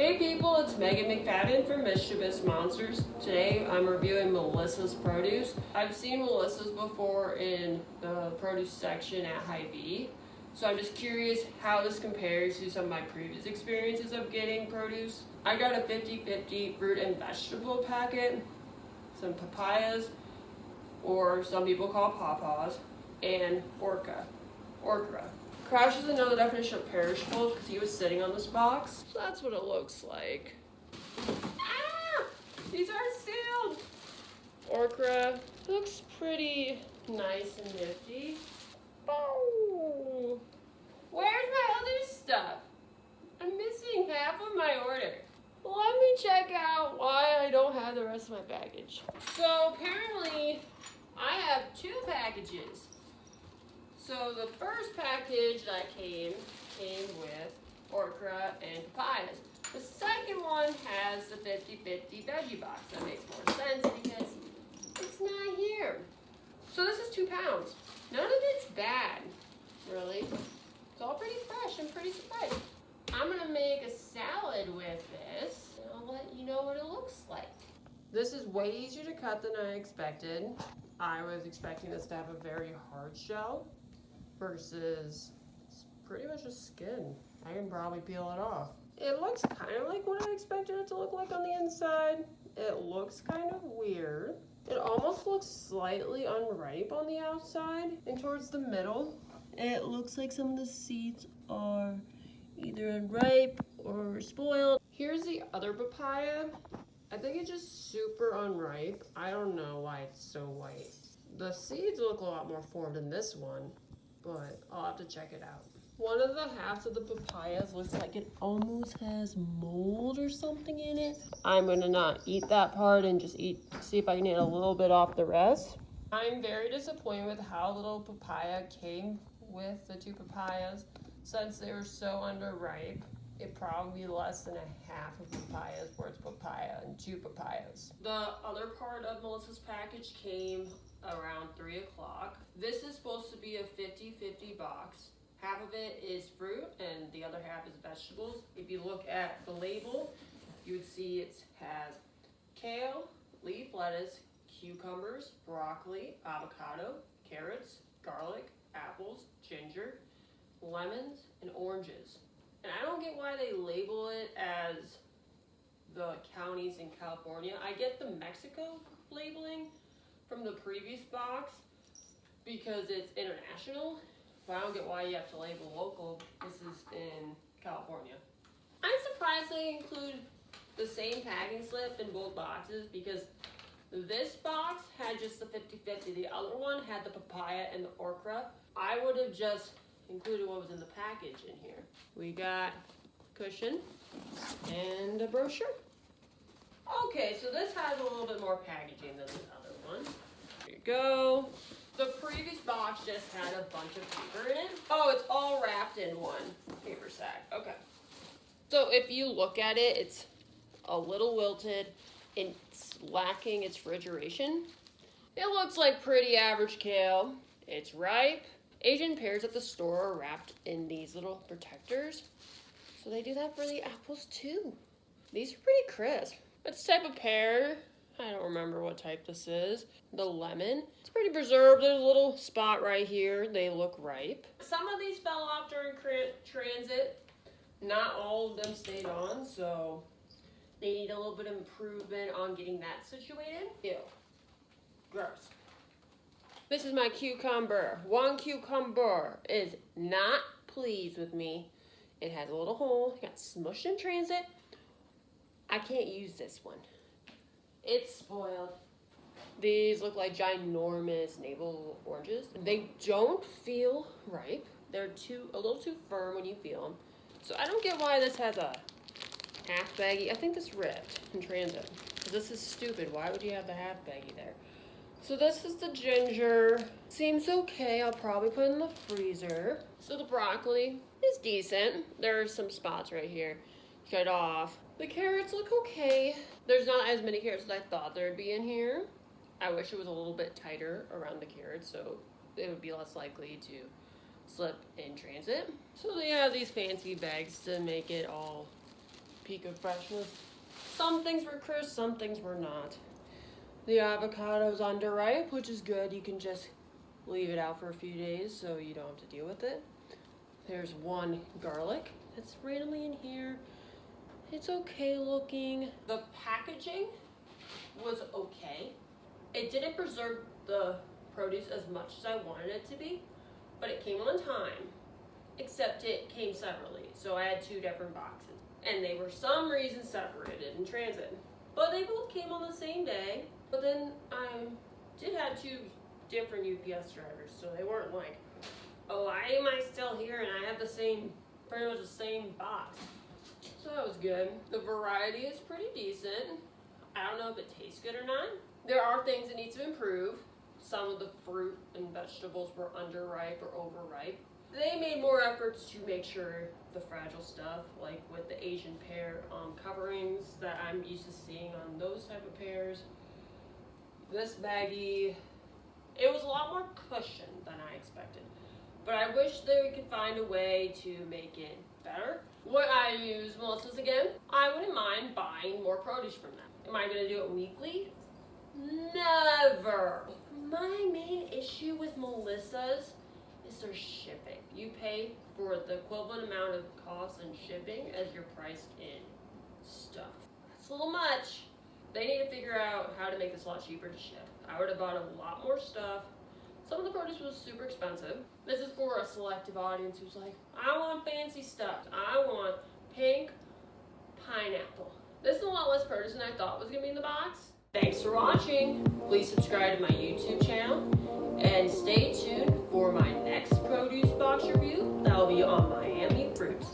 Hey people, it's Megan McFadden from Mischievous Monsters. Today I'm reviewing Melissa's produce. I've seen Melissa's before in the produce section at Hy-Vee, so I'm just curious how this compares to some of my previous experiences of getting produce. I got a 50-50 fruit and vegetable packet, some papayas, or some people call pawpaws, and okra. Crouch doesn't know the definition of perishable because he was sitting on this box. So that's what it looks like. Ah! These are sealed! Okra looks pretty nice and nifty. Oh! Where's my other stuff? I'm missing half of my order. Let me check out why I don't have the rest of my package. So apparently I have two packages. So the first package that came with okra and papayas. The second one has the 50-50 veggie box. That makes more sense because it's not here. So this is 2 pounds. None of it's bad, really. It's all pretty fresh and pretty surprised. I'm gonna make a salad with this, and I'll let you know what it looks like. This is way easier to cut than I expected. I was expecting this to have a very hard shell, versus it's pretty much just skin. I can probably peel it off. It looks kind of like what I expected it to look like on the inside. It looks kind of weird. It almost looks slightly unripe on the outside, and towards the middle, it looks like some of the seeds are either unripe or spoiled. Here's the other papaya. I think it's just super unripe. I don't know why it's so white. The seeds look a lot more formed in this one, but I'll have to check it out. One of the halves of the papayas looks like it almost has mold or something in it. I'm gonna not eat that part and just see if I can eat a little bit off the rest. I'm very disappointed with how little papaya came with the 2 papayas. Since they were so underripe, it'd probably be less than a half of papayas worth papaya and 2 papayas. The other part of Melissa's package came around 3 o'clock. This is supposed to be a 50-50 box. Half of it is fruit and the other half is vegetables. If you look at the label, you would see it has kale, leaf lettuce, cucumbers, broccoli, avocado, carrots, garlic, apples, ginger, lemons, and oranges. And I don't get why they label it as the counties in California. I get the Mexico labeling from the previous box because it's international, but I don't get why you have to label local. This is in California. I'm surprised they include the same packing slip in both boxes because this box had just the 50-50. The other one had the papaya and the okra. I would have just included what was in the package in here. We got cushion and a brochure. Okay, so this has a little bit more packaging than the other one. There you go. The previous box just had a bunch of paper in it. Oh, it's all wrapped in one paper sack. Okay. So if you look at it, it's a little wilted. It's lacking its refrigeration. It looks like pretty average kale. It's ripe. Asian pears at the store are wrapped in these little protectors. So they do that for the apples too. These are pretty crisp. It's type of pear. I don't remember what type this is. The lemon. It's pretty preserved. There's a little spot right here. They look ripe. Some of these fell off during transit. Not all of them stayed on, so they need a little bit of improvement on getting that situated. Ew. Gross. This is my cucumber. One cucumber is not pleased with me. It has a little hole. It got smushed in transit. I can't use this one. It's spoiled. These look like ginormous navel oranges. They don't feel ripe. They're a little too firm when you feel them. So I don't get why this has a half baggie. I think this ripped in transit. This is stupid. Why would you have the half baggie there? So this is the ginger. Seems okay. I'll probably put it in the freezer. So the broccoli is decent. There are some spots right here. Cut off. The carrots look okay. There's not as many carrots as I thought there would be in here. I wish it was a little bit tighter around the carrots so it would be less likely to slip in transit. So they have these fancy bags to make it all peak of freshness. Some things were crisp, some things were not. The avocado's underripe, which is good. You can just leave it out for a few days so you don't have to deal with it. There's one garlic that's randomly in here. It's okay looking. The packaging was okay. It didn't preserve the produce as much as I wanted it to be, but it came on time, except it came separately. So I had 2 different boxes, and they were some reason separated in transit. But they both came on the same day, but then I did have 2 different UPS drivers, so they weren't like, oh, why am I still here and I have pretty much the same box. So that was good. The variety is pretty decent. I don't know if it tastes good or not. There are things that need to improve. Some of the fruit and vegetables were underripe or overripe. They made more efforts to make sure the fragile stuff, like with the Asian pear coverings that I'm used to seeing on those type of pears. This baggie, it was a lot more cushioned than I expected. But I wish they could find a way to make it better. Would I use Melissa's again? I wouldn't mind buying more produce from them. Am I gonna do it weekly? Never. My main issue with Melissa's is their shipping. You pay for the equivalent amount of cost and shipping as your price in stuff. That's a little much. They need to figure out how to make this a lot cheaper to ship. I would have bought a lot more stuff. Some of the produce was super expensive. This is for a selective audience who's like, I want fancy stuff. I want pink pineapple. This is a lot less produce than I thought was gonna be in the box. Thanks for watching. Please subscribe to my YouTube channel and stay tuned for my next produce box review. That will be on Miami fruits.